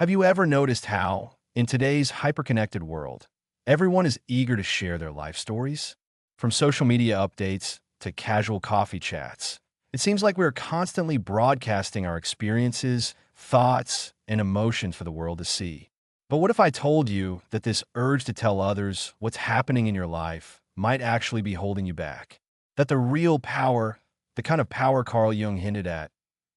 Have you ever noticed how, in today's hyperconnected world, everyone is eager to share their life stories? From social media updates to casual coffee chats, it seems like we're constantly broadcasting our experiences, thoughts, and emotions for the world to see. But what if I told you that this urge to tell others what's happening in your life might actually be holding you back? That the real power, the kind of power Carl Jung hinted at,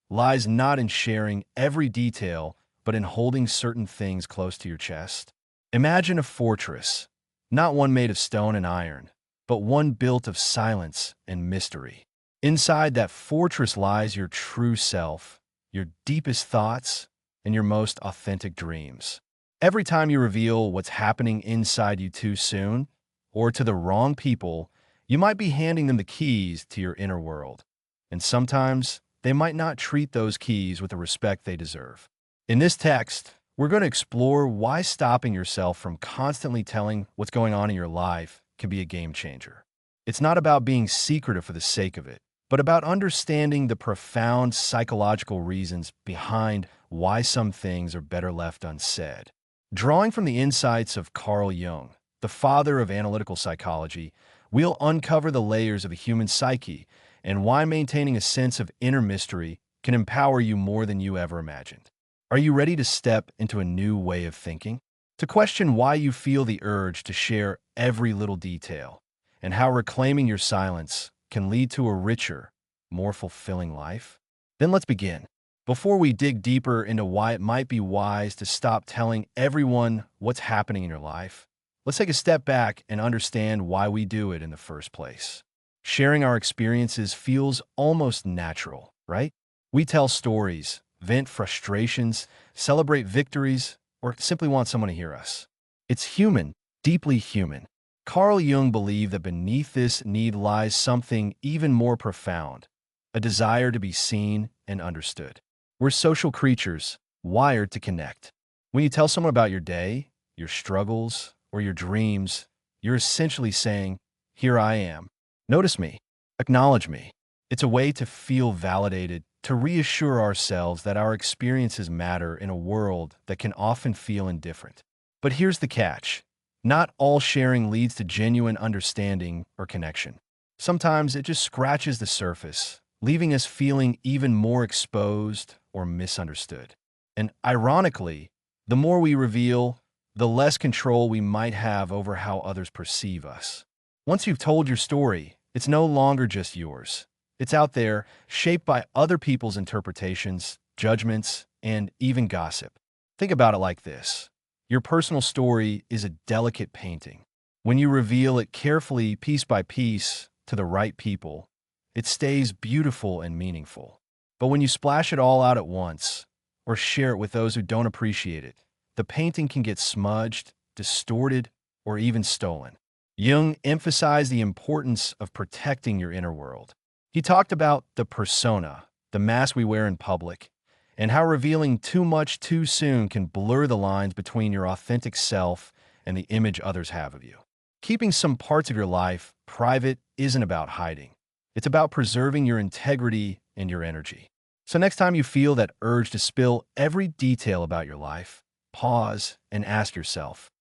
lies not in sharing every detail, but in holding certain things close to your chest. Imagine a fortress, not one made of stone and iron, but one built of silence and mystery. Inside that fortress lies your true self, your deepest thoughts, and your most authentic dreams. Every time you reveal what's happening inside you too soon, or to the wrong people, you might be handing them the keys to your inner world. And sometimes, they might not treat those keys with the respect they deserve. In this text, we're going to explore why stopping yourself from constantly telling what's going on in your life can be a game changer. It's not about being secretive for the sake of it, but about understanding the profound psychological reasons behind why some things are better left unsaid. Drawing from the insights of Carl Jung, the father of analytical psychology, we'll uncover the layers of the human psyche and why maintaining a sense of inner mystery can empower you more than you ever imagined. Are you ready to step into a new way of thinking? To question why you feel the urge to share every little detail, and how reclaiming your silence can lead to a richer, more fulfilling life? Then let's begin. Before we dig deeper into why it might be wise to stop telling everyone what's happening in your life, let's take a step back and understand why we do it in the first place. Sharing our experiences feels almost natural, right? We tell stories, vent frustrations, celebrate victories, or simply want someone to hear us. It's human, deeply human. Carl Jung believed that beneath this need lies something even more profound, a desire to be seen and understood. We're social creatures, wired to connect. When you tell someone about your day, your struggles, or your dreams, you're essentially saying, "Here I am. Notice me. Acknowledge me." It's a way to feel validated, to reassure ourselves that our experiences matter in a world that can often feel indifferent. But here's the catch. Not all sharing leads to genuine understanding or connection. Sometimes it just scratches the surface, leaving us feeling even more exposed or misunderstood. And ironically, the more we reveal, the less control we might have over how others perceive us. Once you've told your story, it's no longer just yours. It's out there, shaped by other people's interpretations, judgments, and even gossip. Think about it like this. Your personal story is a delicate painting. When you reveal it carefully, piece by piece, to the right people, it stays beautiful and meaningful. But when you splash it all out at once, or share it with those who don't appreciate it, the painting can get smudged, distorted, or even stolen. Jung emphasized the importance of protecting your inner world. He talked about the persona, the mask we wear in public, and how revealing too much too soon can blur the lines between your authentic self and the image others have of you. Keeping some parts of your life private isn't about hiding. It's about preserving your integrity and your energy. So next time you feel that urge to spill every detail about your life, pause and ask yourself,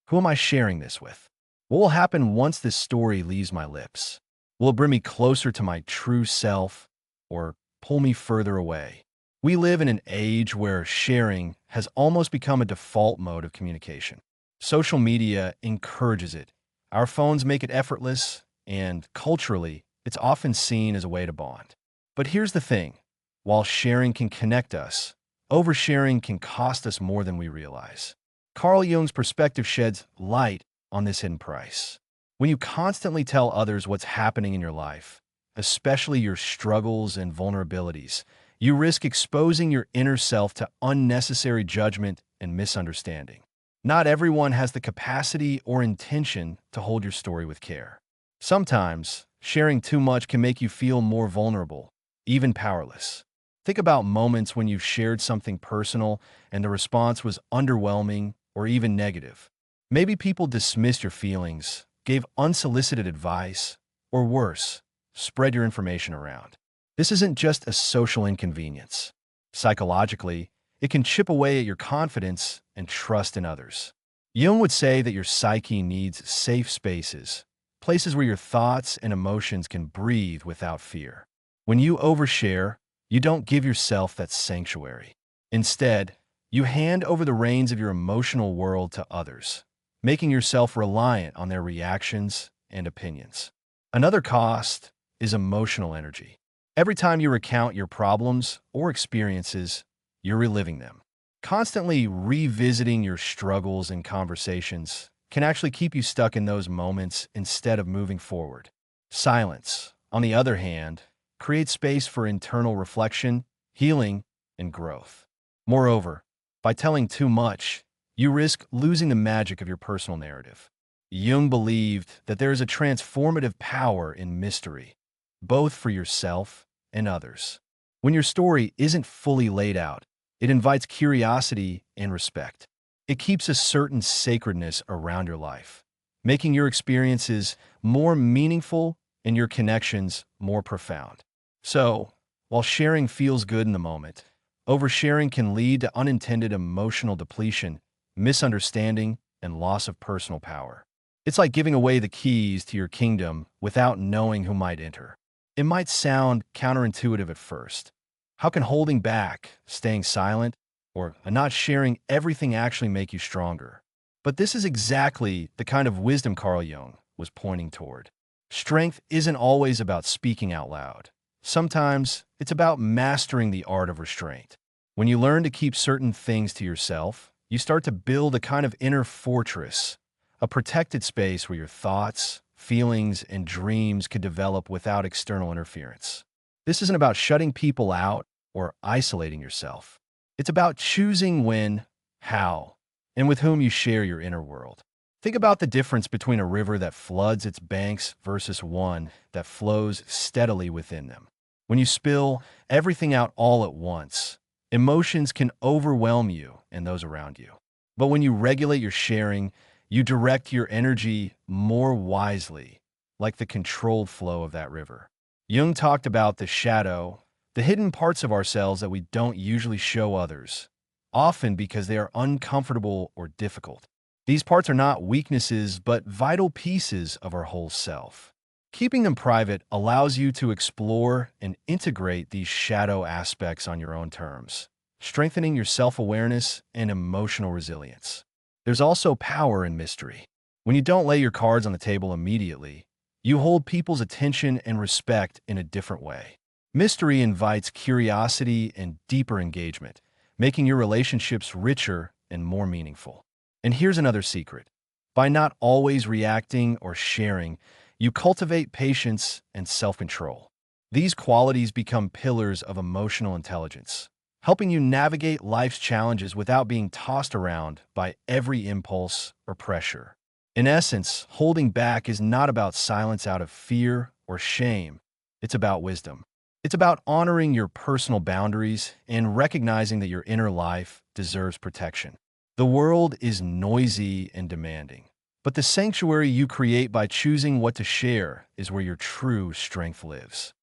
who am I sharing this with? What will happen once this story leaves my lips? Will it bring me closer to my true self or pull me further away? We live in an age where sharing has almost become a default mode of communication. Social media encourages it. Our phones make it effortless, and culturally, it's often seen as a way to bond. But here's the thing. While sharing can connect us, oversharing can cost us more than we realize. Carl Jung's perspective sheds light on this hidden price. When you constantly tell others what's happening in your life, especially your struggles and vulnerabilities, you risk exposing your inner self to unnecessary judgment and misunderstanding. Not everyone has the capacity or intention to hold your story with care. Sometimes, sharing too much can make you feel more vulnerable, even powerless. Think about moments when you've shared something personal and the response was underwhelming or even negative. Maybe people dismissed your feelings, gave unsolicited advice, or worse, spread your information around. This isn't just a social inconvenience. Psychologically, It can chip away at your confidence and trust in others. Jung would say that your psyche needs safe spaces, places where your thoughts and emotions can breathe without fear. When you overshare, you don't give yourself that sanctuary. Instead, you hand over the reins of your emotional world to others, making yourself reliant on their reactions and opinions. Another cost is emotional energy. Every time you recount your problems or experiences, you're reliving them. Constantly revisiting your struggles and conversations can actually keep you stuck in those moments instead of moving forward. Silence, on the other hand, creates space for internal reflection, healing, and growth. Moreover, by telling too much, you risk losing the magic of your personal narrative. Jung believed that there is a transformative power in mystery, both for yourself and others. When your story isn't fully laid out, it invites curiosity and respect. It keeps a certain sacredness around your life, making your experiences more meaningful and your connections more profound. So, while sharing feels good in the moment, oversharing can lead to unintended emotional depletion, misunderstanding, and loss of personal power. It's like giving away the keys to your kingdom without knowing who might enter. It might sound counterintuitive at first. How can holding back, staying silent, or not sharing everything actually make you stronger? But this is exactly the kind of wisdom Carl Jung was pointing toward. Strength isn't always about speaking out loud. Sometimes it's about mastering the art of restraint. When you learn to keep certain things to yourself, you start to build a kind of inner fortress, a protected space where your thoughts, feelings, and dreams could develop without external interference. This isn't about shutting people out or isolating yourself. It's about choosing when, how, and with whom you share your inner world. Think about the difference between a river that floods its banks versus one that flows steadily within them. When you spill everything out all at once, emotions can overwhelm you and those around you. But when you regulate your sharing, you direct your energy more wisely, like the controlled flow of that river. Jung talked about the shadow, the hidden parts of ourselves that we don't usually show others, often because they are uncomfortable or difficult. These parts are not weaknesses, but vital pieces of our whole self. Keeping them private allows you to explore and integrate these shadow aspects on your own terms, strengthening your self-awareness and emotional resilience. There's also power in mystery. When you don't lay your cards on the table immediately, you hold people's attention and respect in a different way. Mystery invites curiosity and deeper engagement, making your relationships richer and more meaningful. And here's another secret. By not always reacting or sharing, you cultivate patience and self-control. These qualities become pillars of emotional intelligence, helping you navigate life's challenges without being tossed around by every impulse or pressure. In essence, holding back is not about silence out of fear or shame. It's about wisdom. It's about honoring your personal boundaries and recognizing that your inner life deserves protection. The world is noisy and demanding, but the sanctuary you create by choosing what to share is where your true strength lives.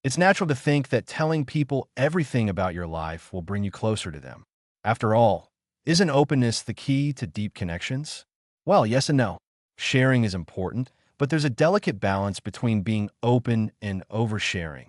It's natural to think that telling people everything about your life will bring you closer to them. After all, isn't openness the key to deep connections? Well, yes and no. Sharing is important, but there's a delicate balance between being open and oversharing,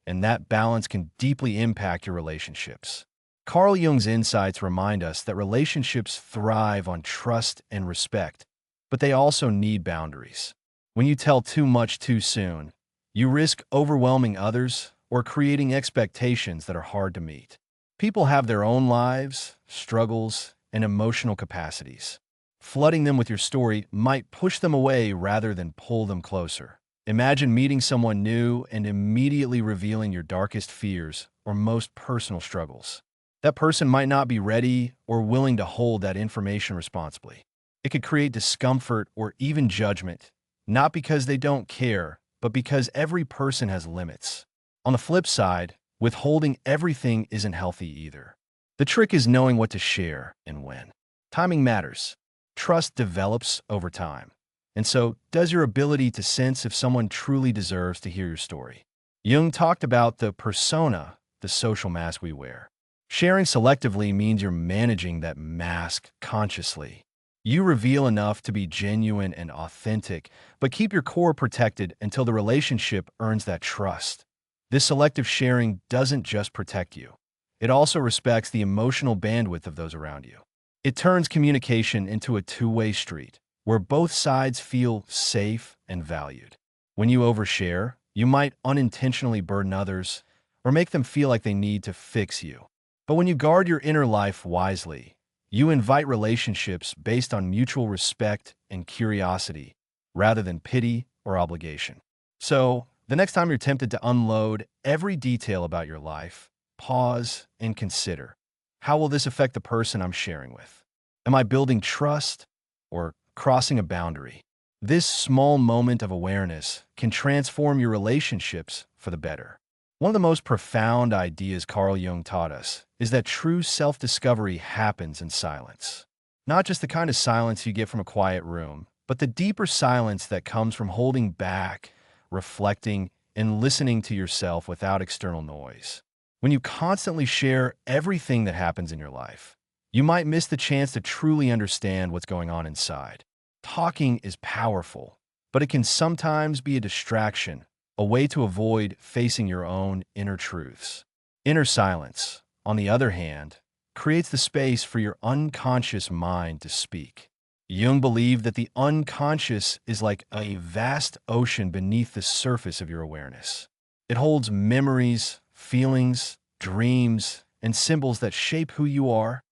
and that balance can deeply impact your relationships. Carl Jung's insights remind us that relationships thrive on trust and respect, but they also need boundaries. When you tell too much too soon, you risk overwhelming others or creating expectations that are hard to meet. People have their own lives, struggles, and emotional capacities. Flooding them with your story might push them away rather than pull them closer. Imagine meeting someone new and immediately revealing your darkest fears or most personal struggles. That person might not be ready or willing to hold that information responsibly. It could create discomfort or even judgment, not because they don't care, but because every person has limits. On the flip side, withholding everything isn't healthy either. The trick is knowing what to share and when. Timing matters. Trust develops over time. And so does your ability to sense if someone truly deserves to hear your story. Jung talked about the persona, the social mask we wear. Sharing selectively means you're managing that mask consciously. You reveal enough to be genuine and authentic, but keep your core protected until the relationship earns that trust. This selective sharing doesn't just protect you. It also respects the emotional bandwidth of those around you. It turns communication into a two-way street, where both sides feel safe and valued. When you overshare, you might unintentionally burden others or make them feel like they need to fix you. But when you guard your inner life wisely, you invite relationships based on mutual respect and curiosity rather than pity or obligation. So, the next time you're tempted to unload every detail about your life, pause and consider, how will this affect the person I'm sharing with? Am I building trust or crossing a boundary? This small moment of awareness can transform your relationships for the better. One of the most profound ideas Carl Jung taught us is that true self-discovery happens in silence. Not just the kind of silence you get from a quiet room, but the deeper silence that comes from holding back, reflecting, and listening to yourself without external noise. When you constantly share everything that happens in your life, you might miss the chance to truly understand what's going on inside. Talking is powerful, but it can sometimes be a distraction, a way to avoid facing your own inner truths. Inner silence, on the other hand, creates the space for your unconscious mind to speak. Jung believed that the unconscious is like a vast ocean beneath the surface of your awareness. It holds memories, feelings, dreams, and symbols that shape who you are,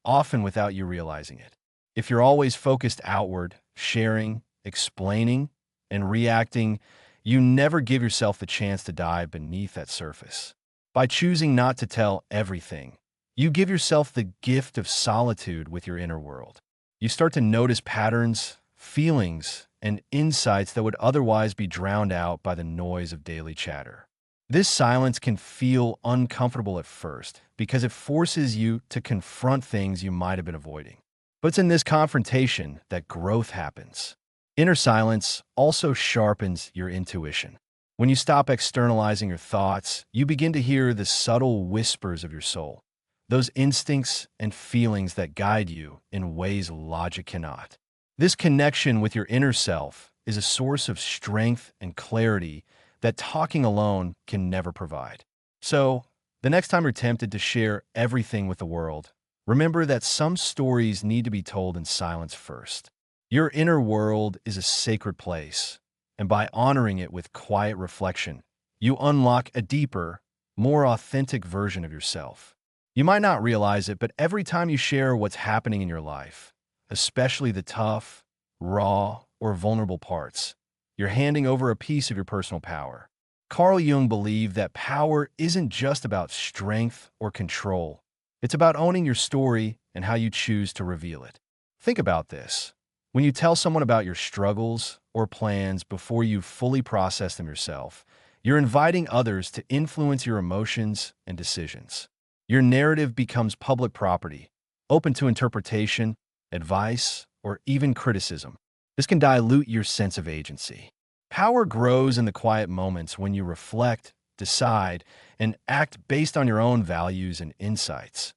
often without you realizing it. If you're always focused outward, sharing, explaining, and reacting, you never give yourself the chance to dive beneath that surface. By choosing not to tell everything, you give yourself the gift of solitude with your inner world. You start to notice patterns, feelings, and insights that would otherwise be drowned out by the noise of daily chatter. This silence can feel uncomfortable at first because it forces you to confront things you might have been avoiding. But it's in this confrontation that growth happens. Inner silence also sharpens your intuition. When you stop externalizing your thoughts, you begin to hear the subtle whispers of your soul, those instincts and feelings that guide you in ways logic cannot. This connection with your inner self is a source of strength and clarity that talking alone can never provide. So, the next time you're tempted to share everything with the world, remember that some stories need to be told in silence first. Your inner world is a sacred place, and by honoring it with quiet reflection, you unlock a deeper, more authentic version of yourself. You might not realize it, but every time you share what's happening in your life, especially the tough, raw, or vulnerable parts, you're handing over a piece of your personal power. Carl Jung believed that power isn't just about strength or control. It's about owning your story and how you choose to reveal it. Think about this. When you tell someone about your struggles or plans before you fully process them yourself, you're inviting others to influence your emotions and decisions. Your narrative becomes public property, open to interpretation, advice, or even criticism. This can dilute your sense of agency. Power grows in the quiet moments when you reflect, decide, and act based on your own values and insights,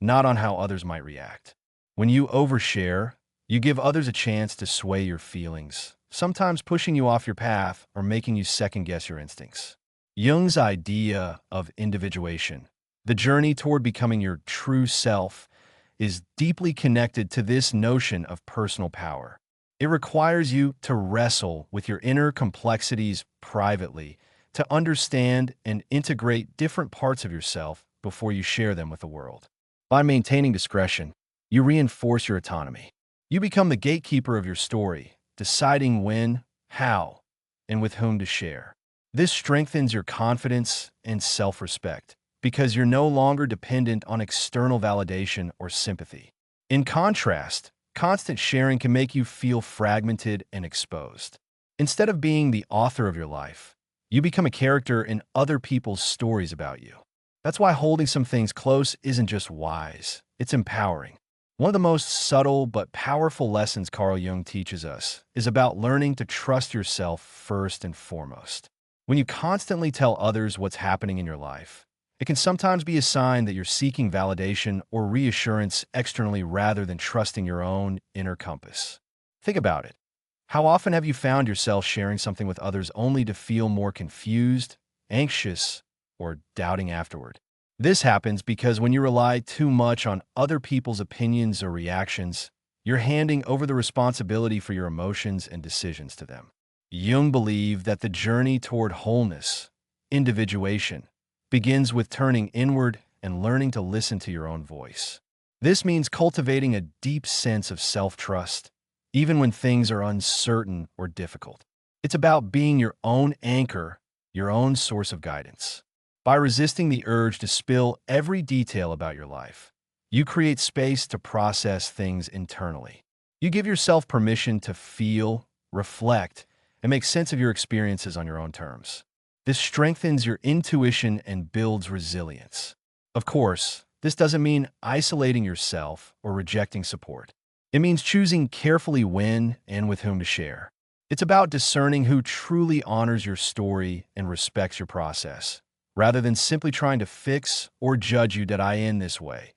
not on how others might react. When you overshare, you give others a chance to sway your feelings, sometimes pushing you off your path or making you second-guess your instincts. Jung's idea of individuation, the journey toward becoming your true self, is deeply connected to this notion of personal power. It requires you to wrestle with your inner complexities privately, to understand and integrate different parts of yourself before you share them with the world. By maintaining discretion, you reinforce your autonomy. You become the gatekeeper of your story, deciding when, how, and with whom to share. This strengthens your confidence and self-respect because you're no longer dependent on external validation or sympathy. In contrast, constant sharing can make you feel fragmented and exposed. Instead of being the author of your life, you become a character in other people's stories about you. That's why holding some things close isn't just wise, it's empowering. One of the most subtle but powerful lessons Carl Jung teaches us is about learning to trust yourself first and foremost. When you constantly tell others what's happening in your life, It can sometimes be a sign that you're seeking validation or reassurance externally rather than trusting your own inner compass. Think about it. How often have you found yourself sharing something with others only to feel more confused, anxious, or doubting afterward? This happens because when you rely too much on other people's opinions or reactions, you're handing over the responsibility for your emotions and decisions to them. Jung believed that the journey toward wholeness, individuation, begins with turning inward and learning to listen to your own voice. This means cultivating a deep sense of self-trust, even when things are uncertain or difficult. It's about being your own anchor, your own source of guidance. By resisting the urge to spill every detail about your life, you create space to process things internally. You give yourself permission to feel, reflect, and make sense of your experiences on your own terms. This strengthens your intuition and builds resilience. Of course, this doesn't mean isolating yourself or rejecting support. It means choosing carefully when and with whom to share. It's about discerning who truly honors your story and respects your process, rather than simply trying to fix or judge you that I end this way.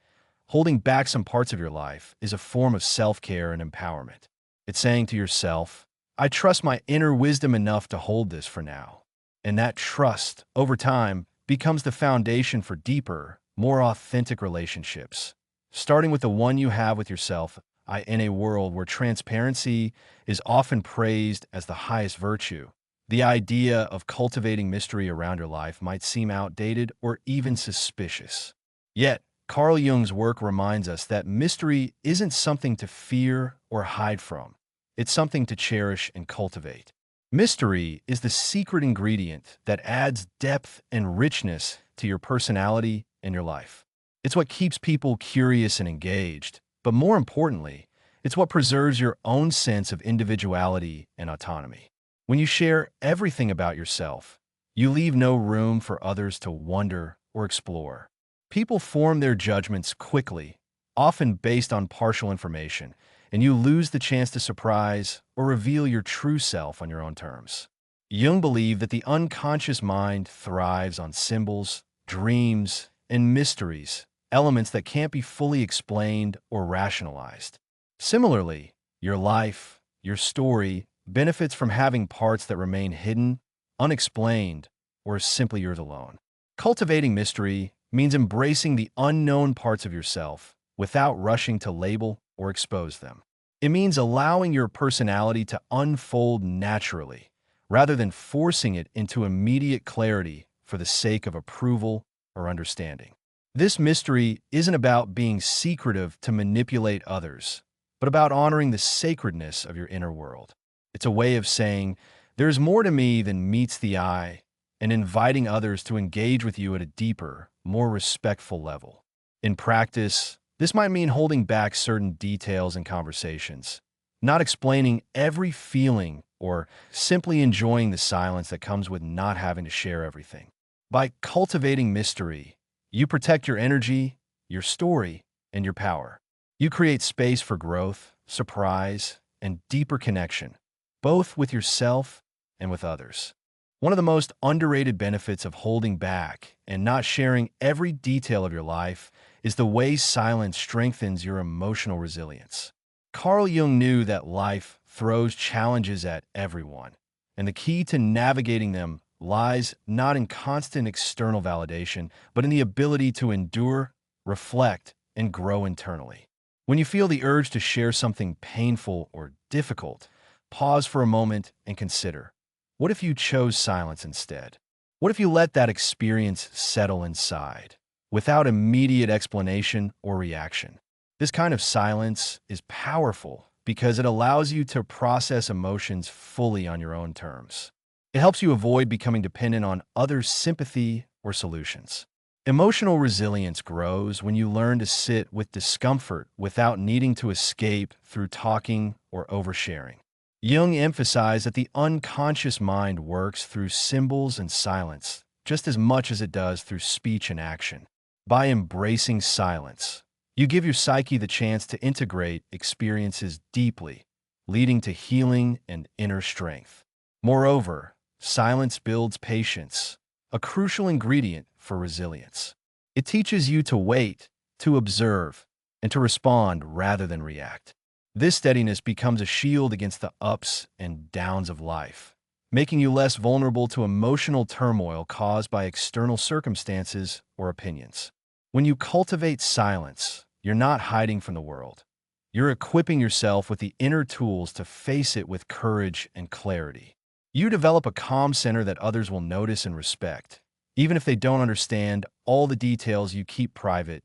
Holding back some parts of your life is a form of self-care and empowerment. It's saying to yourself, I trust my inner wisdom enough to hold this for now. And that trust, over time, becomes the foundation for deeper, more authentic relationships, starting with the one you have with yourself. In a world where transparency is often praised as the highest virtue, the idea of cultivating mystery around your life might seem outdated or even suspicious. Yet, Carl Jung's work reminds us that mystery isn't something to fear or hide from. It's something to cherish and cultivate. Mystery is the secret ingredient that adds depth and richness to your personality and your life. It's what keeps people curious and engaged, but more importantly, it's what preserves your own sense of individuality and autonomy. When you share everything about yourself, you leave no room for others to wonder or explore. People form their judgments quickly, often based on partial information, and you lose the chance to surprise or reveal your true self on your own terms. Jung believed that the unconscious mind thrives on symbols, dreams, and mysteries, elements that can't be fully explained or rationalized. Similarly, your life, your story, benefits from having parts that remain hidden, unexplained, or simply yours alone. Cultivating mystery means embracing the unknown parts of yourself without rushing to label or expose them. It means allowing your personality to unfold naturally, rather than forcing it into immediate clarity for the sake of approval or understanding. This mystery isn't about being secretive to manipulate others, but about honoring the sacredness of your inner world. It's a way of saying, there's more to me than meets the eye, and inviting others to engage with you at a deeper, more respectful level. In practice, this might mean holding back certain details in conversations, not explaining every feeling, or simply enjoying the silence that comes with not having to share everything. By cultivating mystery, you protect your energy, your story, and your power. You create space for growth, surprise, and deeper connection, both with yourself and with others. One of the most underrated benefits of holding back and not sharing every detail of your life is the way silence strengthens your emotional resilience. Carl Jung knew that life throws challenges at everyone, and the key to navigating them lies not in constant external validation, but in the ability to endure, reflect, and grow internally. When you feel the urge to share something painful or difficult, pause for a moment and consider, what if you chose silence instead? What if you let that experience settle inside, without immediate explanation or reaction? This kind of silence is powerful because it allows you to process emotions fully on your own terms. It helps you avoid becoming dependent on others' sympathy or solutions. Emotional resilience grows when you learn to sit with discomfort without needing to escape through talking or oversharing. Jung emphasized that the unconscious mind works through symbols and silence just as much as it does through speech and action. By embracing silence, you give your psyche the chance to integrate experiences deeply, leading to healing and inner strength. Moreover, silence builds patience, a crucial ingredient for resilience. It teaches you to wait, to observe, and to respond rather than react. This steadiness becomes a shield against the ups and downs of life, making you less vulnerable to emotional turmoil caused by external circumstances or opinions. When you cultivate silence, you're not hiding from the world. You're equipping yourself with the inner tools to face it with courage and clarity. You develop a calm center that others will notice and respect, even if they don't understand all the details you keep private.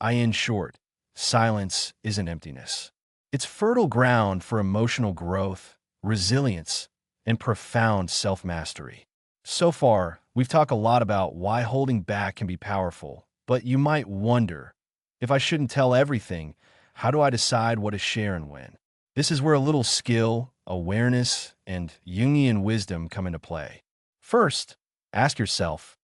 In short, silence isn't emptiness. It's fertile ground for emotional growth, resilience, and profound self-mastery. So far, we've talked a lot about why holding back can be powerful, but you might wonder, if I shouldn't tell everything, how do I decide what to share and when? This is where a little skill, awareness, and Jungian wisdom come into play. First, ask yourself,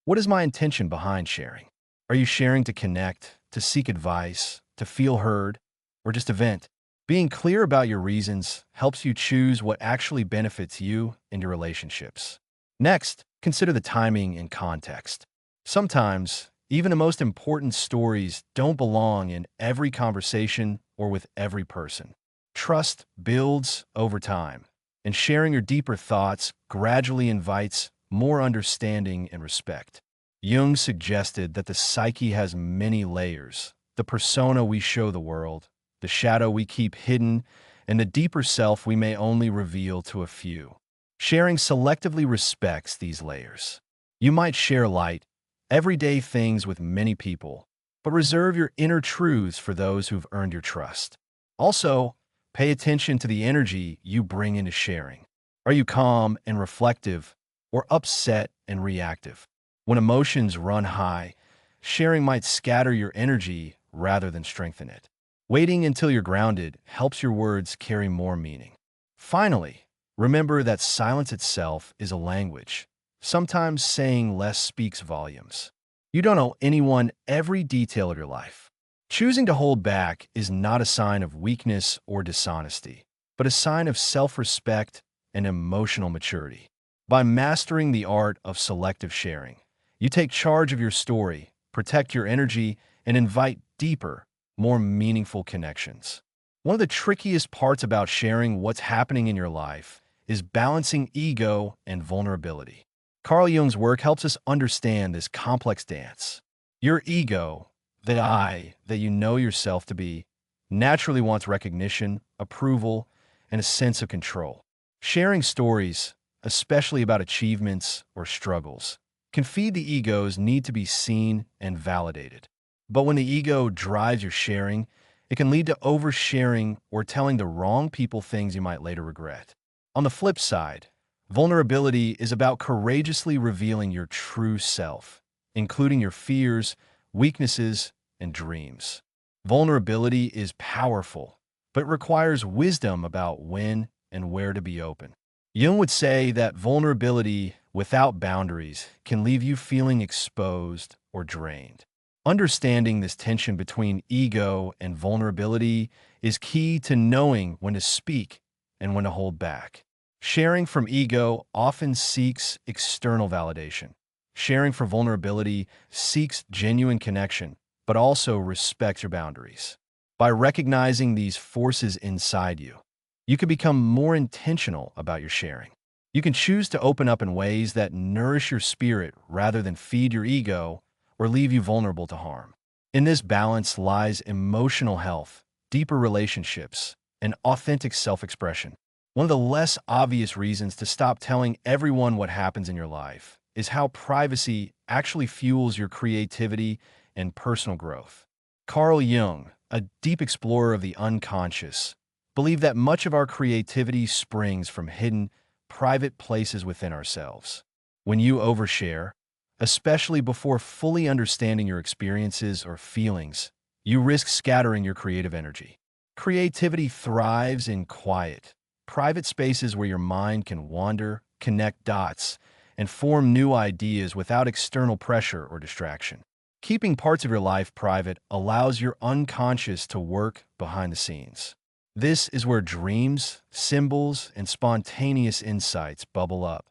what is my intention behind sharing? Are you sharing to connect, to seek advice, to feel heard, or just to vent? Being clear about your reasons helps you choose what actually benefits you and your relationships. Next, consider the timing and context. Sometimes, even the most important stories don't belong in every conversation or with every person. Trust builds over time, and sharing your deeper thoughts gradually invites more understanding and respect. Jung suggested that the psyche has many layers: the persona we show the world, the shadow we keep hidden, and the deeper self we may only reveal to a few. Sharing selectively respects these layers. You might share light, everyday things with many people, but reserve your inner truths for those who've earned your trust. Also, pay attention to the energy you bring into sharing. Are you calm and reflective, or upset and reactive? When emotions run high, sharing might scatter your energy rather than strengthen it. Waiting until you're grounded helps your words carry more meaning. Finally, remember that silence itself is a language. Sometimes saying less speaks volumes. You don't owe anyone every detail of your life. Choosing to hold back is not a sign of weakness or dishonesty, but a sign of self-respect and emotional maturity. By mastering the art of selective sharing, you take charge of your story, protect your energy, and invite deeper, more meaningful connections. One of the trickiest parts about sharing what's happening in your life is balancing ego and vulnerability. Carl Jung's work helps us understand this complex dance. Your ego, the I that you know yourself to be, naturally wants recognition, approval, and a sense of control. Sharing stories, especially about achievements or struggles, can feed the ego's need to be seen and validated. But when the ego drives your sharing, it can lead to oversharing or telling the wrong people things you might later regret. On the flip side, vulnerability is about courageously revealing your true self, including your fears, weaknesses, and dreams. Vulnerability is powerful, but requires wisdom about when and where to be open. Jung would say that vulnerability without boundaries can leave you feeling exposed or drained. Understanding this tension between ego and vulnerability is key to knowing when to speak and when to hold back. Sharing from ego often seeks external validation. Sharing from vulnerability seeks genuine connection, but also respects your boundaries. By recognizing these forces inside you, you can become more intentional about your sharing. You can choose to open up in ways that nourish your spirit rather than feed your ego or leave you vulnerable to harm. In this balance lies emotional health, deeper relationships, and authentic self-expression. One of the less obvious reasons to stop telling everyone what happens in your life is how privacy actually fuels your creativity and personal growth. Carl Jung, a deep explorer of the unconscious, believed that much of our creativity springs from hidden, private places within ourselves. When you overshare, especially before fully understanding your experiences or feelings, you risk scattering your creative energy. Creativity thrives in quiet, private spaces where your mind can wander, connect dots, and form new ideas without external pressure or distraction. Keeping parts of your life private allows your unconscious to work behind the scenes. This is where dreams, symbols, and spontaneous insights bubble up.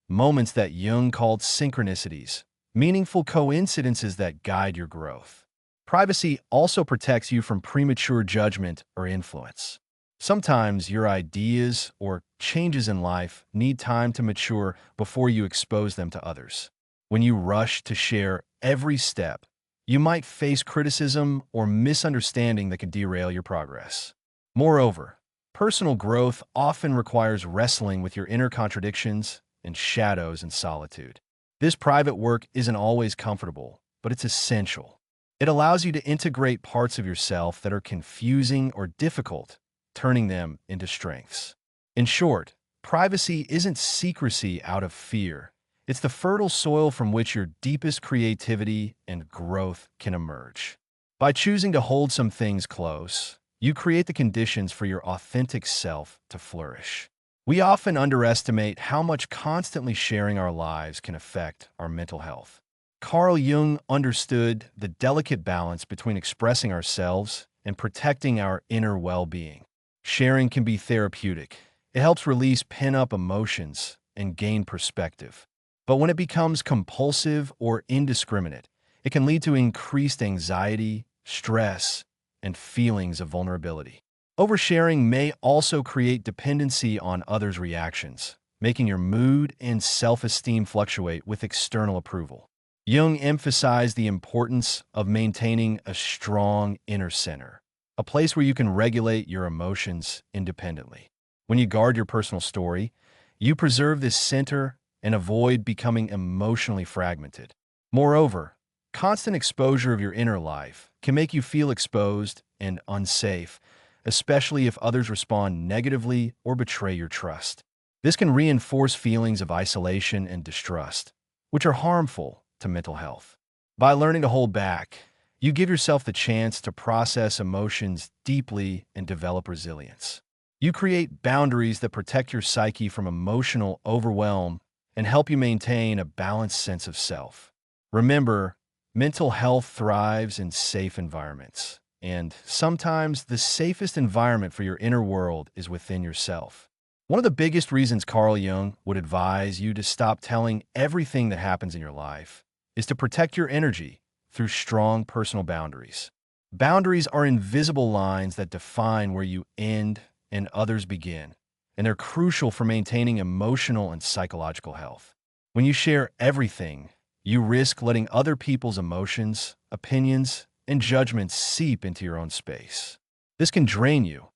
Moments that Jung called synchronicities, meaningful coincidences that guide your growth. Privacy also protects you from premature judgment or influence. Sometimes your ideas or changes in life need time to mature before you expose them to others. When you rush to share every step, you might face criticism or misunderstanding that could derail your progress. Moreover, personal growth often requires wrestling with your inner contradictions and shadows in solitude. This private work isn't always comfortable, but it's essential. It allows you to integrate parts of yourself that are confusing or difficult, turning them into strengths. In short, privacy isn't secrecy out of fear. It's the fertile soil from which your deepest creativity and growth can emerge. By choosing to hold some things close, you create the conditions for your authentic self to flourish. We often underestimate how much constantly sharing our lives can affect our mental health. Carl Jung understood the delicate balance between expressing ourselves and protecting our inner well-being. Sharing can be therapeutic. It helps release pent-up emotions and gain perspective. But when it becomes compulsive or indiscriminate, it can lead to increased anxiety, stress, and feelings of vulnerability. Oversharing may also create dependency on others' reactions, making your mood and self-esteem fluctuate with external approval. Jung emphasized the importance of maintaining a strong inner center, a place where you can regulate your emotions independently. When you guard your personal story, you preserve this center and avoid becoming emotionally fragmented. Moreover, constant exposure of your inner life can make you feel exposed and unsafe, especially if others respond negatively or betray your trust. This can reinforce feelings of isolation and distrust, which are harmful to mental health. By learning to hold back, you give yourself the chance to process emotions deeply and develop resilience. You create boundaries that protect your psyche from emotional overwhelm and help you maintain a balanced sense of self. Remember, mental health thrives in safe environments, and sometimes the safest environment for your inner world is within yourself. One of the biggest reasons Carl Jung would advise you to stop telling everything that happens in your life is to protect your energy through strong personal boundaries. Boundaries are invisible lines that define where you end and others begin, and they're crucial for maintaining emotional and psychological health. When you share everything, you risk letting other people's emotions, opinions, and judgments seep into your own space. This can drain you,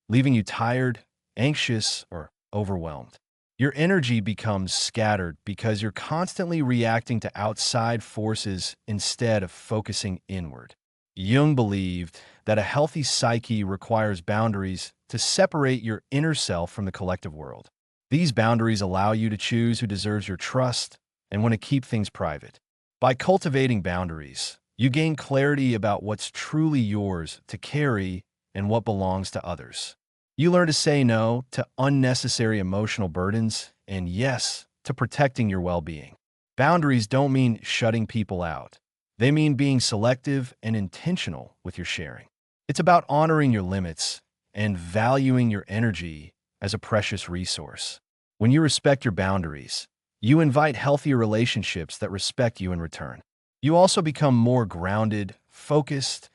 leaving you tired, anxious, or overwhelmed. Your energy becomes scattered because you're constantly reacting to outside forces instead of focusing inward. Jung believed that a healthy psyche requires boundaries to separate your inner self from the collective world. These boundaries allow you to choose who deserves your trust and when to keep things private. By cultivating boundaries, you gain clarity about what's truly yours to carry and what belongs to others. You learn to say no to unnecessary emotional burdens and yes to protecting your well-being. Boundaries don't mean shutting people out. They mean being selective and intentional with your sharing. It's about honoring your limits and valuing your energy as a precious resource. When you respect your boundaries, you invite healthier relationships that respect you in return. You also become more grounded, focused,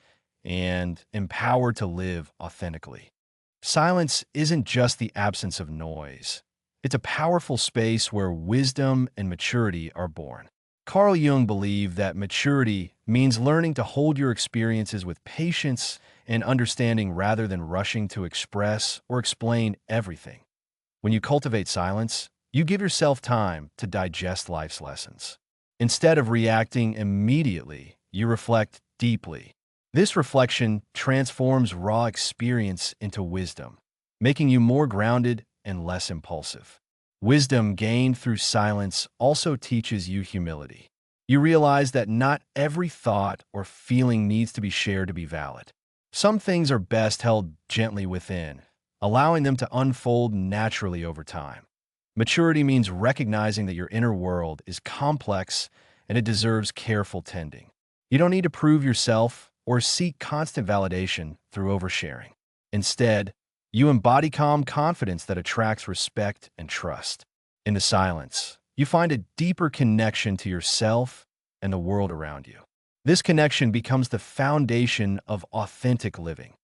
and empowered to live authentically. Silence isn't just the absence of noise. It's a powerful space where wisdom and maturity are born. Carl Jung believed that maturity means learning to hold your experiences with patience and understanding rather than rushing to express or explain everything. When you cultivate silence, you give yourself time to digest life's lessons. Instead of reacting immediately, you reflect deeply. This reflection transforms raw experience into wisdom, making you more grounded and less impulsive. Wisdom gained through silence also teaches you humility. You realize that not every thought or feeling needs to be shared to be valid. Some things are best held gently within, allowing them to unfold naturally over time. Maturity means recognizing that your inner world is complex and it deserves careful tending. You don't need to prove yourself or seek constant validation through oversharing. Instead, you embody calm confidence that attracts respect and trust. In the silence, you find a deeper connection to yourself and the world around you. This connection becomes the foundation of authentic living,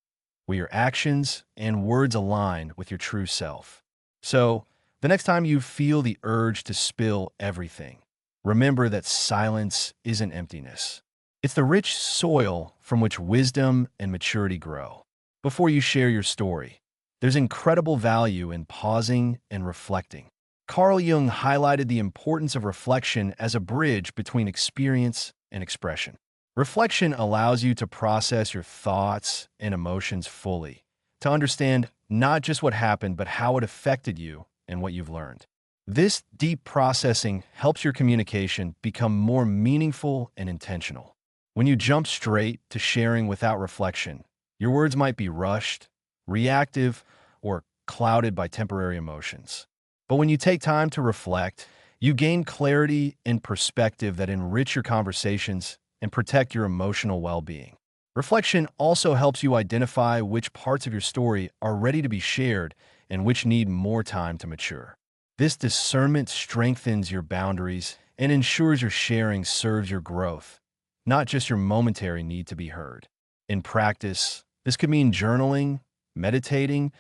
where your actions and words align with your true self. So, the next time you feel the urge to spill everything, remember that silence isn't emptiness. It's the rich soil from which wisdom and maturity grow. Before you share your story, there's incredible value in pausing and reflecting. Carl Jung highlighted the importance of reflection as a bridge between experience and expression. Reflection allows you to process your thoughts and emotions fully, to understand not just what happened, but how it affected you and what you've learned. This deep processing helps your communication become more meaningful and intentional. When you jump straight to sharing without reflection, your words might be rushed, reactive, or clouded by temporary emotions. But when you take time to reflect, you gain clarity and perspective that enrich your conversations and protect your emotional well-being. Reflection also helps you identify which parts of your story are ready to be shared and which need more time to mature. This discernment strengthens your boundaries and ensures your sharing serves your growth, not just your momentary need to be heard. In practice, this could mean journaling, meditating,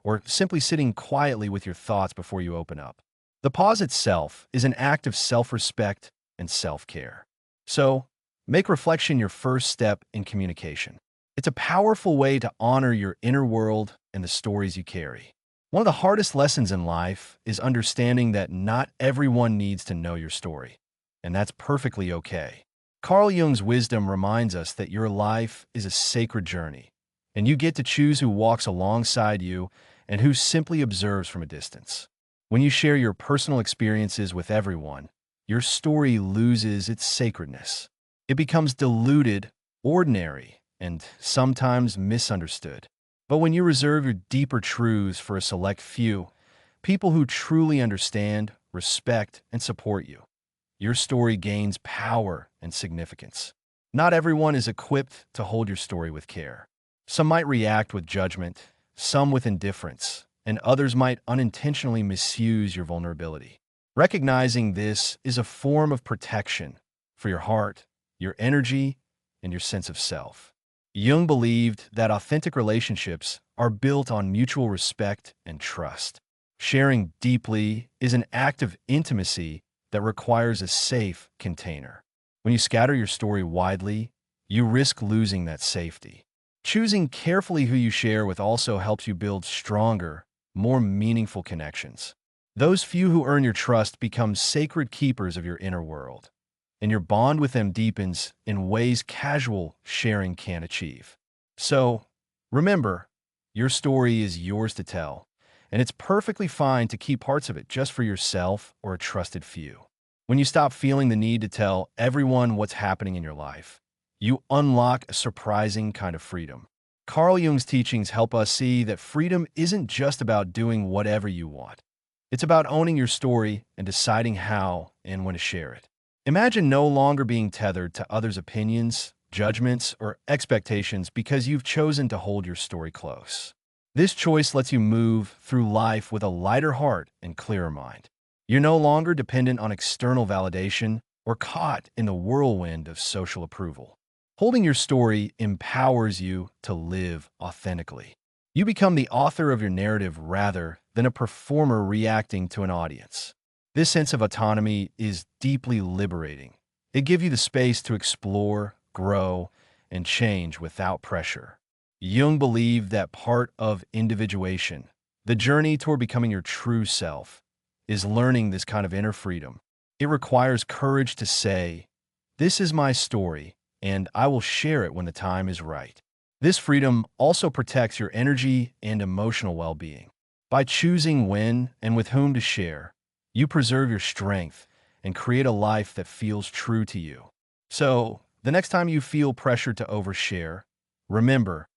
or simply sitting quietly with your thoughts before you open up. The pause itself is an act of self-respect and self-care. So, make reflection your first step in communication. It's a powerful way to honor your inner world and the stories you carry. One of the hardest lessons in life is understanding that not everyone needs to know your story, and that's perfectly okay. Carl Jung's wisdom reminds us that your life is a sacred journey, and you get to choose who walks alongside you and who simply observes from a distance. When you share your personal experiences with everyone, your story loses its sacredness. It becomes diluted, ordinary, and sometimes misunderstood. But when you reserve your deeper truths for a select few, people who truly understand, respect, and support you, your story gains power and significance. Not everyone is equipped to hold your story with care. Some might react with judgment, some with indifference, and others might unintentionally misuse your vulnerability. Recognizing this is a form of protection for your heart, your energy, and your sense of self. Jung believed that authentic relationships are built on mutual respect and trust. Sharing deeply is an act of intimacy that requires a safe container. When you scatter your story widely, you risk losing that safety. Choosing carefully who you share with also helps you build stronger, more meaningful connections. Those few who earn your trust become sacred keepers of your inner world, and your bond with them deepens in ways casual sharing can't achieve. So, remember, your story is yours to tell, and it's perfectly fine to keep parts of it just for yourself or a trusted few. When you stop feeling the need to tell everyone what's happening in your life, you unlock a surprising kind of freedom. Carl Jung's teachings help us see that freedom isn't just about doing whatever you want. It's about owning your story and deciding how and when to share it. Imagine no longer being tethered to others' opinions, judgments, or expectations because you've chosen to hold your story close. This choice lets you move through life with a lighter heart and clearer mind. You're no longer dependent on external validation or caught in the whirlwind of social approval. Holding your story empowers you to live authentically. You become the author of your narrative rather than a performer reacting to an audience. This sense of autonomy is deeply liberating. It gives you the space to explore, grow, and change without pressure. Jung believed that part of individuation, the journey toward becoming your true self, is learning this kind of inner freedom. It requires courage to say, "This is my story, and I will share it when the time is right." This freedom also protects your energy and emotional well-being. By choosing when and with whom to share, you preserve your strength and create a life that feels true to you. So, the next time you feel pressure to overshare, remember,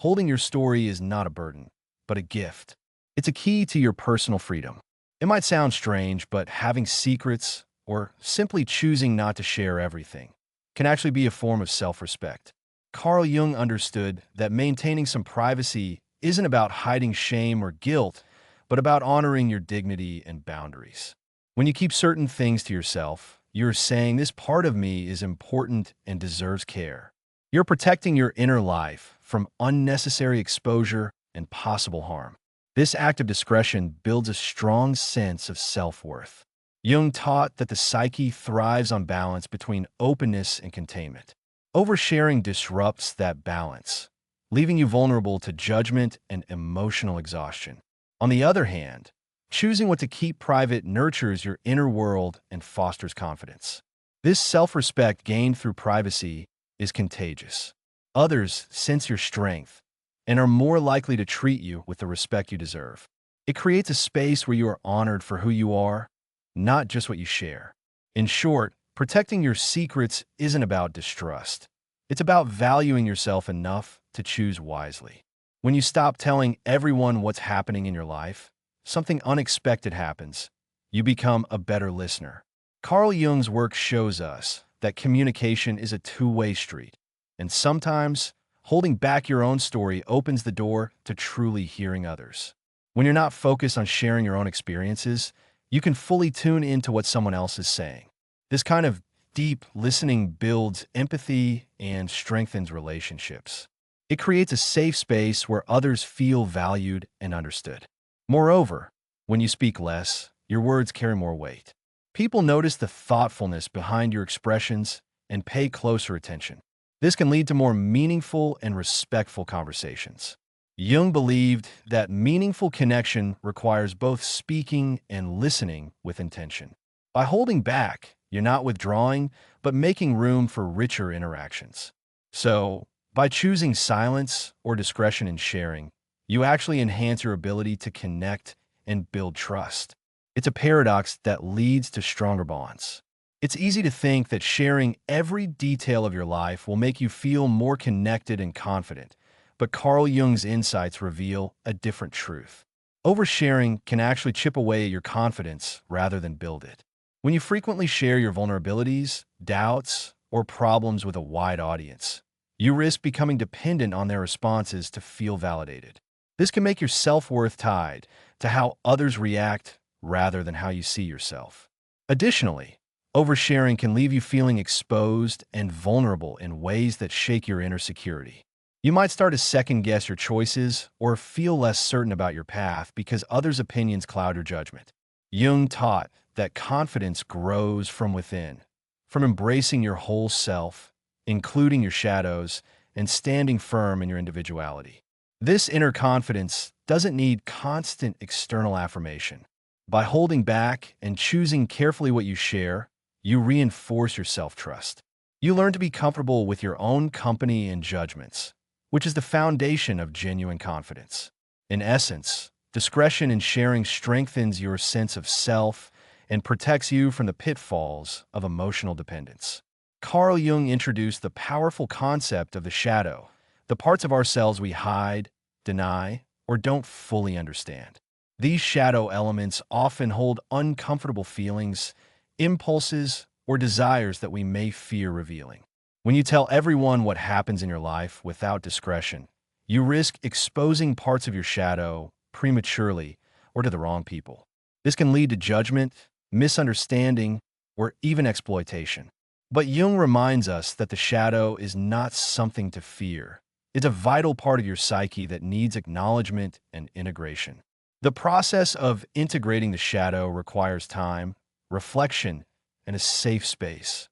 holding your story is not a burden, but a gift. It's a key to your personal freedom. It might sound strange, but having secrets or simply choosing not to share everything can actually be a form of self-respect. Carl Jung understood that maintaining some privacy isn't about hiding shame or guilt, but about honoring your dignity and boundaries. When you keep certain things to yourself, you're saying this part of me is important and deserves care. You're protecting your inner life from unnecessary exposure and possible harm. This act of discretion builds a strong sense of self-worth. Jung taught that the psyche thrives on balance between openness and containment. Oversharing disrupts that balance, leaving you vulnerable to judgment and emotional exhaustion. On the other hand, choosing what to keep private nurtures your inner world and fosters confidence. This self-respect gained through privacy is contagious. Others sense your strength and are more likely to treat you with the respect you deserve. It creates a space where you are honored for who you are, not just what you share. In short, protecting your secrets isn't about distrust. It's about valuing yourself enough to choose wisely. When you stop telling everyone what's happening in your life, something unexpected happens. You become a better listener. Carl Jung's work shows us that communication is a two-way street, and sometimes holding back your own story opens the door to truly hearing others. When you're not focused on sharing your own experiences, you can fully tune into what someone else is saying. This kind of deep listening builds empathy and strengthens relationships. It creates a safe space where others feel valued and understood. Moreover, when you speak less, your words carry more weight. People notice the thoughtfulness behind your expressions and pay closer attention. This can lead to more meaningful and respectful conversations. Jung believed that meaningful connection requires both speaking and listening with intention. By holding back, you're not withdrawing, but making room for richer interactions. So, by choosing silence or discretion in sharing, you actually enhance your ability to connect and build trust. It's a paradox that leads to stronger bonds. It's easy to think that sharing every detail of your life will make you feel more connected and confident, but Carl Jung's insights reveal a different truth. Oversharing can actually chip away at your confidence rather than build it. When you frequently share your vulnerabilities, doubts, or problems with a wide audience, you risk becoming dependent on their responses to feel validated. This can make your self-worth tied to how others react rather than how you see yourself. Additionally, oversharing can leave you feeling exposed and vulnerable in ways that shake your inner security. You might start to second-guess your choices or feel less certain about your path because others' opinions cloud your judgment. Jung taught that confidence grows from within, from embracing your whole self, including your shadows, and standing firm in your individuality. This inner confidence doesn't need constant external affirmation. By holding back and choosing carefully what you share, you reinforce your self-trust. You learn to be comfortable with your own company and judgments, which is the foundation of genuine confidence. In essence, discretion in sharing strengthens your sense of self and protects you from the pitfalls of emotional dependence. Carl Jung introduced the powerful concept of the shadow, the parts of ourselves we hide, deny, or don't fully understand. These shadow elements often hold uncomfortable feelings, impulses, or desires that we may fear revealing. When you tell everyone what happens in your life without discretion, you risk exposing parts of your shadow prematurely or to the wrong people. This can lead to judgment, misunderstanding, or even exploitation. But Jung reminds us that the shadow is not something to fear. It's a vital part of your psyche that needs acknowledgement and integration. The process of integrating the shadow requires time, reflection, and a safe space,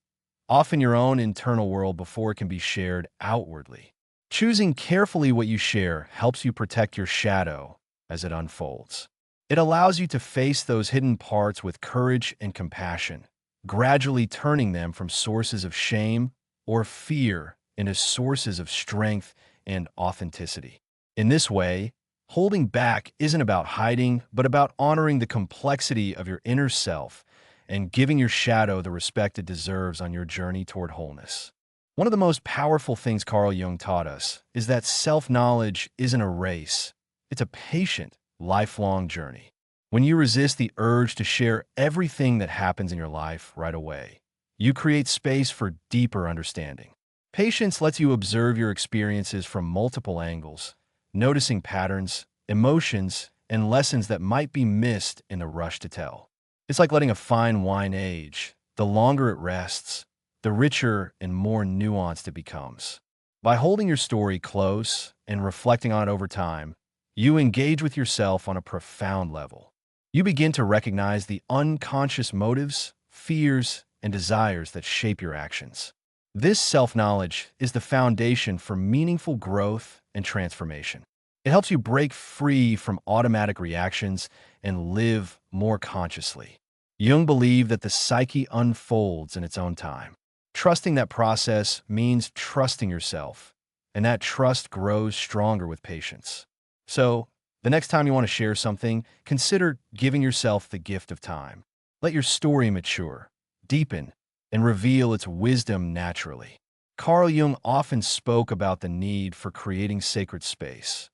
often your own internal world before it can be shared outwardly. Choosing carefully what you share helps you protect your shadow as it unfolds. It allows you to face those hidden parts with courage and compassion, gradually turning them from sources of shame or fear into sources of strength and authenticity. In this way, holding back isn't about hiding, but about honoring the complexity of your inner self and giving your shadow the respect it deserves on your journey toward wholeness. One of the most powerful things Carl Jung taught us is that self-knowledge isn't a race. It's a patient, lifelong journey. When you resist the urge to share everything that happens in your life right away, you create space for deeper understanding. Patience lets you observe your experiences from multiple angles, noticing patterns, emotions, and lessons that might be missed in the rush to tell. It's like letting a fine wine age. the longer it rests, the richer and more nuanced it becomes. By holding your story close and reflecting on it over time, you engage with yourself on a profound level. You begin to recognize the unconscious motives, fears, and desires that shape your actions. This self-knowledge is the foundation for meaningful growth and transformation. It helps you break free from automatic reactions and live more consciously. Jung believed that the psyche unfolds in its own time. Trusting that process means trusting yourself, and that trust grows stronger with patience. So, the next time you want to share something, consider giving yourself the gift of time. Let your story mature, deepen, and reveal its wisdom naturally. Carl Jung often spoke about the need for creating sacred space,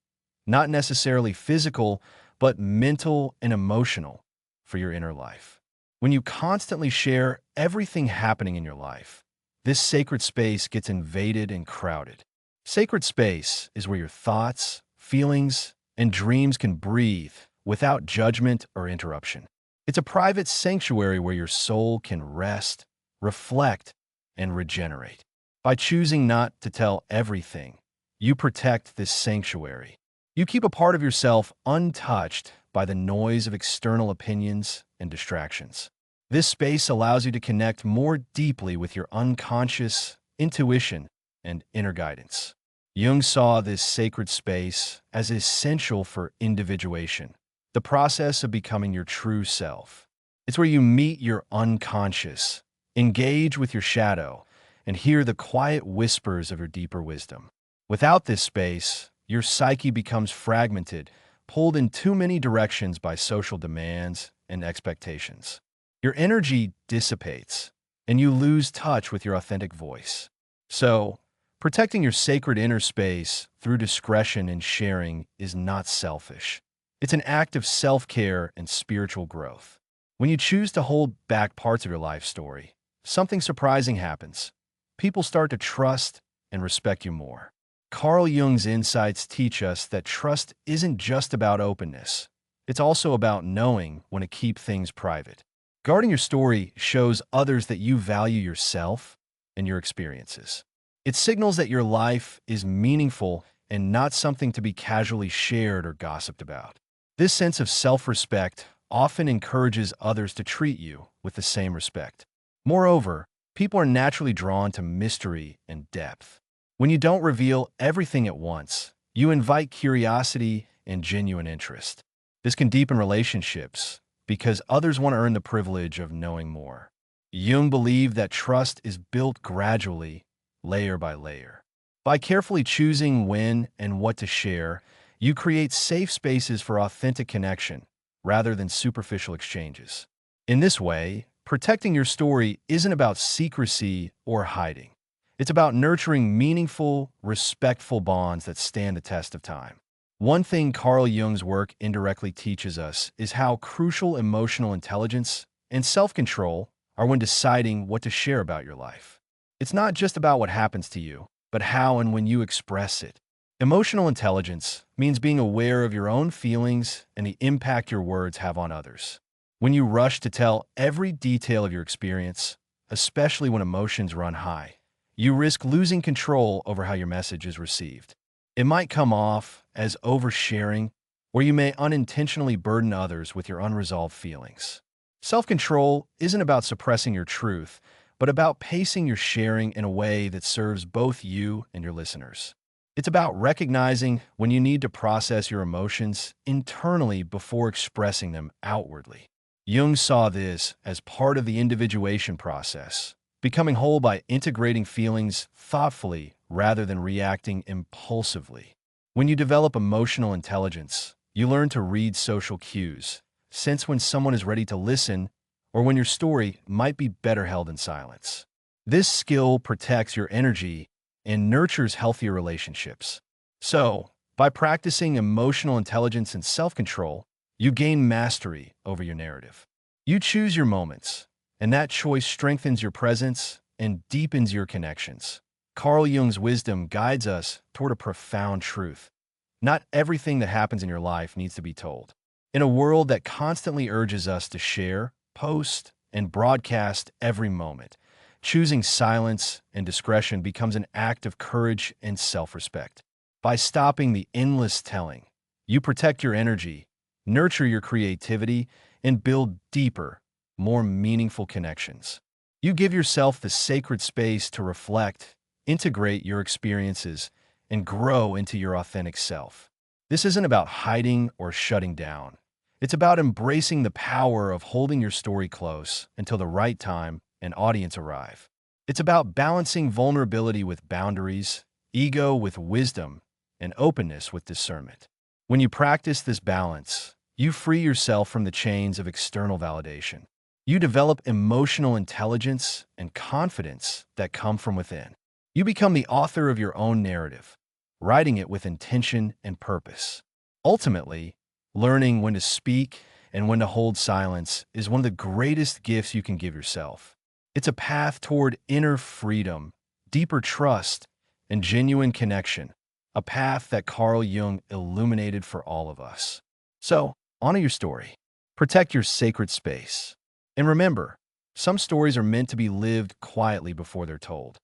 not necessarily physical, but mental and emotional, for your inner life. When you constantly share everything happening in your life, this sacred space gets invaded and crowded. Sacred space is where your thoughts, feelings, and dreams can breathe without judgment or interruption. It's a private sanctuary where your soul can rest, reflect, and regenerate. By choosing not to tell everything, you protect this sanctuary. You keep a part of yourself untouched by the noise of external opinions and distractions. This space allows you to connect more deeply with your unconscious intuition and inner guidance. Jung saw this sacred space as essential for individuation, the process of becoming your true self. It's where you meet your unconscious, engage with your shadow, and hear the quiet whispers of your deeper wisdom. Without this space, your psyche becomes fragmented, pulled in too many directions by social demands and expectations. Your energy dissipates, and you lose touch with your authentic voice. So, protecting your sacred inner space through discretion and sharing is not selfish. It's an act of self-care and spiritual growth. When you choose to hold back parts of your life story, something surprising happens. People start to trust and respect you more. Carl Jung's insights teach us that trust isn't just about openness. It's also about knowing when to keep things private. Guarding your story shows others that you value yourself and your experiences. It signals that your life is meaningful and not something to be casually shared or gossiped about. This sense of self-respect often encourages others to treat you with the same respect. Moreover, people are naturally drawn to mystery and depth. When you don't reveal everything at once, you invite curiosity and genuine interest. This can deepen relationships because others want to earn the privilege of knowing more. Jung believed that trust is built gradually, layer by layer. By carefully choosing when and what to share, you create safe spaces for authentic connection rather than superficial exchanges. In this way, protecting your story isn't about secrecy or hiding. It's about nurturing meaningful, respectful bonds that stand the test of time. One thing Carl Jung's work indirectly teaches us is how crucial emotional intelligence and self-control are when deciding what to share about your life. It's not just about what happens to you, but how and when you express it. Emotional intelligence means being aware of your own feelings and the impact your words have on others. When you rush to tell every detail of your experience, especially when emotions run high, you risk losing control over how your message is received. It might come off as oversharing, or you may unintentionally burden others with your unresolved feelings. Self-control isn't about suppressing your truth, but about pacing your sharing in a way that serves both you and your listeners. It's about recognizing when you need to process your emotions internally before expressing them outwardly. Jung saw this as part of the individuation process, becoming whole by integrating feelings thoughtfully rather than reacting impulsively. When you develop emotional intelligence, you learn to read social cues, sense when someone is ready to listen, or when your story might be better held in silence. This skill protects your energy and nurtures healthier relationships. So, by practicing emotional intelligence and self-control, you gain mastery over your narrative. You choose your moments, and that choice strengthens your presence and deepens your connections. Carl Jung's wisdom guides us toward a profound truth. Not everything that happens in your life needs to be told. In a world that constantly urges us to share, post, and broadcast every moment. Choosing silence and discretion becomes an act of courage and self-respect. By stopping the endless telling, you protect your energy, nurture your creativity, and build deeper, more meaningful connections. You give yourself the sacred space to reflect, integrate your experiences, and grow into your authentic self. This isn't about hiding or shutting down. It's about embracing the power of holding your story close until the right time and audience arrive. It's about balancing vulnerability with boundaries, ego with wisdom, and openness with discernment. When you practice this balance, you free yourself from the chains of external validation. You develop emotional intelligence and confidence that come from within. You become the author of your own narrative, writing it with intention and purpose. Ultimately, learning when to speak and when to hold silence is one of the greatest gifts you can give yourself. It's a path toward inner freedom, deeper trust, and genuine connection, a path that Carl Jung illuminated for all of us. So, honor your story, protect your sacred space, and remember, some stories are meant to be lived quietly before they're told.